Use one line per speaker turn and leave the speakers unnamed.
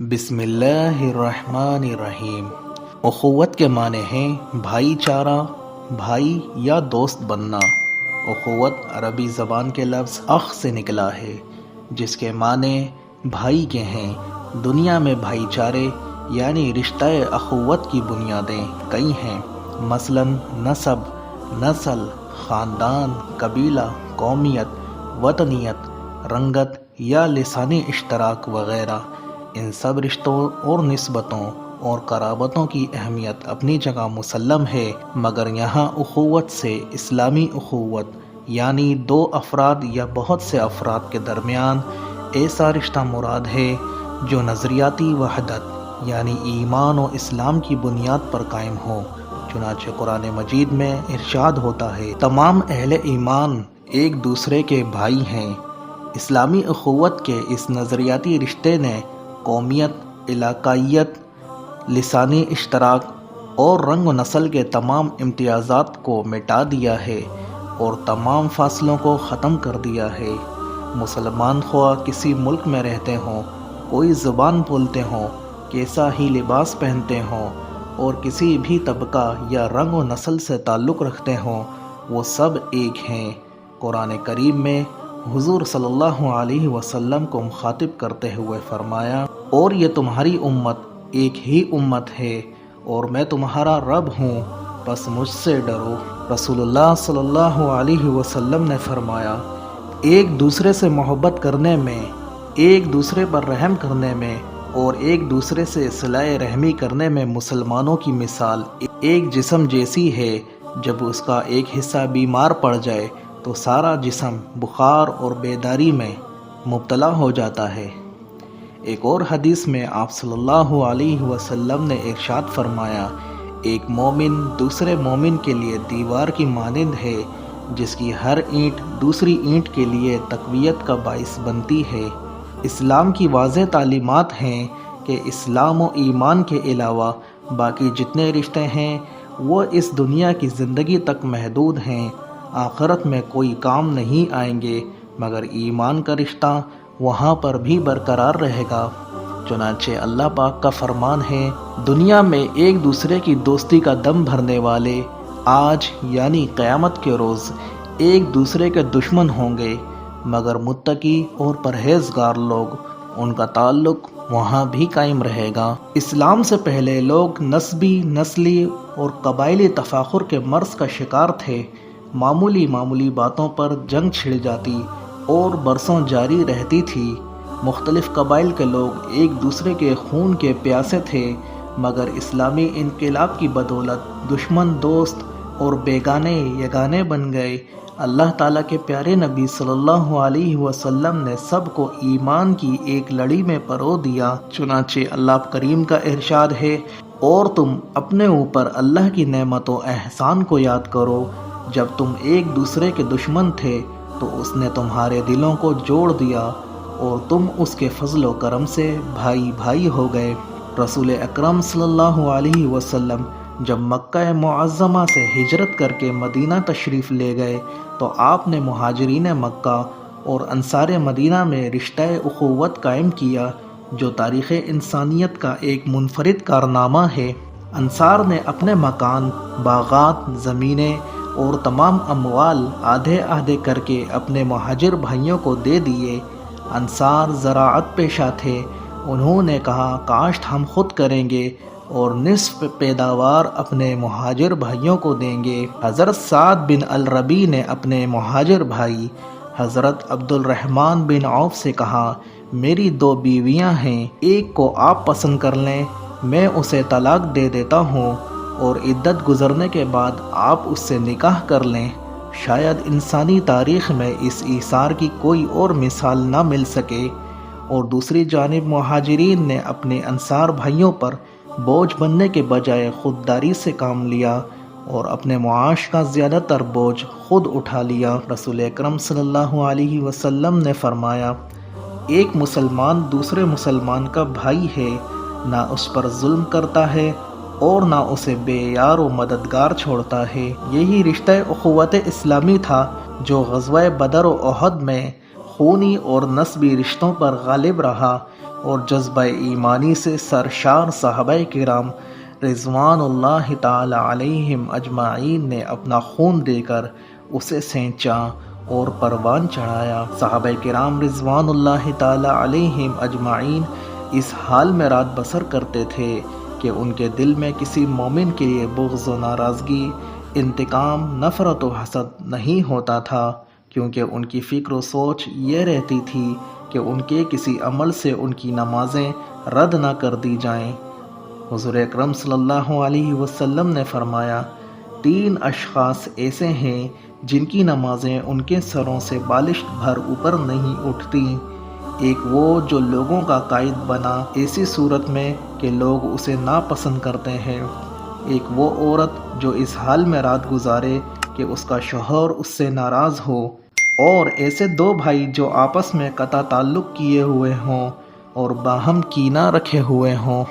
بسم اللہ الرحمن الرحیم۔ اخوت کے معنی ہیں بھائی چارہ، بھائی یا دوست بننا۔ اخوت عربی زبان کے لفظ اخ سے نکلا ہے، جس کے معنی بھائی کے ہیں۔ دنیا میں بھائی چارے یعنی رشتہ اخوت کی بنیادیں کئی ہیں، مثلا نسب، نسل، خاندان، قبیلہ، قومیت، وطنیت، رنگت یا لسانی اشتراک وغیرہ۔ ان سب رشتوں اور نسبتوں اور قرابتوں کی اہمیت اپنی جگہ مسلم ہے، مگر یہاں اخوت سے اسلامی اخوت یعنی دو افراد یا بہت سے افراد کے درمیان ایسا رشتہ مراد ہے جو نظریاتی وحدت یعنی ایمان و اسلام کی بنیاد پر قائم ہو۔ چنانچہ قرآن مجید میں ارشاد ہوتا ہے، تمام اہل ایمان ایک دوسرے کے بھائی ہیں۔ اسلامی اخوت کے اس نظریاتی رشتے نے قومیت، علاقائیت، لسانی اشتراک اور رنگ و نسل کے تمام امتیازات کو مٹا دیا ہے اور تمام فاصلوں کو ختم کر دیا ہے۔ مسلمان خواہ کسی ملک میں رہتے ہوں، کوئی زبان بولتے ہوں، کیسا ہی لباس پہنتے ہوں اور کسی بھی طبقہ یا رنگ و نسل سے تعلق رکھتے ہوں، وہ سب ایک ہیں۔ قرآن کریم میں حضور صلی اللہ علیہ وسلم کو مخاطب کرتے ہوئے فرمایا، اور یہ تمہاری امت ایک ہی امت ہے اور میں تمہارا رب ہوں، بس مجھ سے ڈرو۔ رسول اللہ صلی اللہ علیہ وسلم نے فرمایا، ایک دوسرے سے محبت کرنے میں، ایک دوسرے پر رحم کرنے میں اور ایک دوسرے سے صلہ رحمی کرنے میں مسلمانوں کی مثال ایک جسم جیسی ہے۔ جب اس کا ایک حصہ بیمار پڑ جائے تو سارا جسم بخار اور بیداری میں مبتلا ہو جاتا ہے۔ ایک اور حدیث میں آپ صلی اللہ علیہ وسلم نے ارشاد فرمایا، ایک مومن دوسرے مومن کے لیے دیوار کی مانند ہے، جس کی ہر اینٹ دوسری اینٹ کے لیے تقویت کا باعث بنتی ہے۔ اسلام کی واضح تعلیمات ہیں کہ اسلام و ایمان کے علاوہ باقی جتنے رشتے ہیں وہ اس دنیا کی زندگی تک محدود ہیں، آخرت میں کوئی کام نہیں آئیں گے، مگر ایمان کا رشتہ وہاں پر بھی برقرار رہے گا۔ چنانچہ اللہ پاک کا فرمان ہے، دنیا میں ایک دوسرے کی دوستی کا دم بھرنے والے آج یعنی قیامت کے روز ایک دوسرے کے دشمن ہوں گے، مگر متقی اور پرہیزگار لوگ، ان کا تعلق وہاں بھی قائم رہے گا۔ اسلام سے پہلے لوگ نسبی، نسلی اور قبائلی تفاخر کے مرض کا شکار تھے۔ معمولی باتوں پر جنگ چھڑ جاتی اور برسوں جاری رہتی تھی۔ مختلف قبائل کے لوگ ایک دوسرے کے خون کے پیاسے تھے، مگر اسلامی انقلاب کی بدولت دشمن دوست اور بیگانے یگانے بن گئے۔ اللہ تعالیٰ کے پیارے نبی صلی اللہ علیہ وسلم نے سب کو ایمان کی ایک لڑی میں پرو دیا۔ چنانچہ اللہ کریم کا ارشاد ہے، اور تم اپنے اوپر اللہ کی نعمت و احسان کو یاد کرو، جب تم ایک دوسرے کے دشمن تھے تو اس نے تمہارے دلوں کو جوڑ دیا اور تم اس کے فضل و کرم سے بھائی بھائی ہو گئے۔ رسول اکرم صلی اللہ علیہ وسلم جب مکہ معظمہ سے ہجرت کر کے مدینہ تشریف لے گئے تو آپ نے مہاجرین مکہ اور انصار مدینہ میں رشتہ اخوت قائم کیا، جو تاریخ انسانیت کا ایک منفرد کارنامہ ہے۔ انصار نے اپنے مکان، باغات، زمینیں اور تمام اموال آدھے آدھے کر کے اپنے مہاجر بھائیوں کو دے دیے۔ انصار زراعت پیشہ تھے، انہوں نے کہا کاشت ہم خود کریں گے اور نصف پیداوار اپنے مہاجر بھائیوں کو دیں گے۔ حضرت سعد بن الربیع نے اپنے مہاجر بھائی حضرت عبد الرحمن بن عوف سے کہا، میری دو بیویاں ہیں، ایک کو آپ پسند کر لیں، میں اسے طلاق دے دیتا ہوں اور عدت گزرنے کے بعد آپ اس سے نکاح کر لیں۔ شاید انسانی تاریخ میں اس ایثار کی کوئی اور مثال نہ مل سکے۔ اور دوسری جانب مہاجرین نے اپنے انصار بھائیوں پر بوجھ بننے کے بجائے خودداری سے کام لیا اور اپنے معاش کا زیادہ تر بوجھ خود اٹھا لیا۔ رسول اکرم صلی اللہ علیہ وسلم نے فرمایا، ایک مسلمان دوسرے مسلمان کا بھائی ہے، نہ اس پر ظلم کرتا ہے اور نہ اسے بے یار و مددگار چھوڑتا ہے۔ یہی رشتہ اخوت اسلامی تھا جو غزوہ بدر و احد میں خونی اور نسبی رشتوں پر غالب رہا، اور جذبہ ایمانی سے سرشار صحابہ کرام رضوان اللہ تعالی علیہم اجمعین نے اپنا خون دے کر اسے سینچا اور پروان چڑھایا۔ صحابہ کرام رضوان اللہ تعالی علیہم اجمعین اس حال میں رات بسر کرتے تھے کہ ان کے دل میں کسی مومن کے لیے بغض و ناراضگی، انتقام، نفرت و حسد نہیں ہوتا تھا، کیونکہ ان کی فکر و سوچ یہ رہتی تھی کہ ان کے کسی عمل سے ان کی نمازیں رد نہ کر دی جائیں۔ حضور اکرم صلی اللہ علیہ وسلم نے فرمایا، 3 اشخاص ایسے ہیں جن کی نمازیں ان کے سروں سے بالشت بھر اوپر نہیں اٹھتی۔ ایک وہ جو لوگوں کا قائد بنا ایسی صورت میں کہ لوگ اسے ناپسند کرتے ہیں، ایک وہ عورت جو اس حال میں رات گزارے کہ اس کا شوہر اس سے ناراض ہو، اور ایسے 2 بھائی جو آپس میں قطع تعلق کیے ہوئے ہوں اور باہم کینہ رکھے ہوئے ہوں۔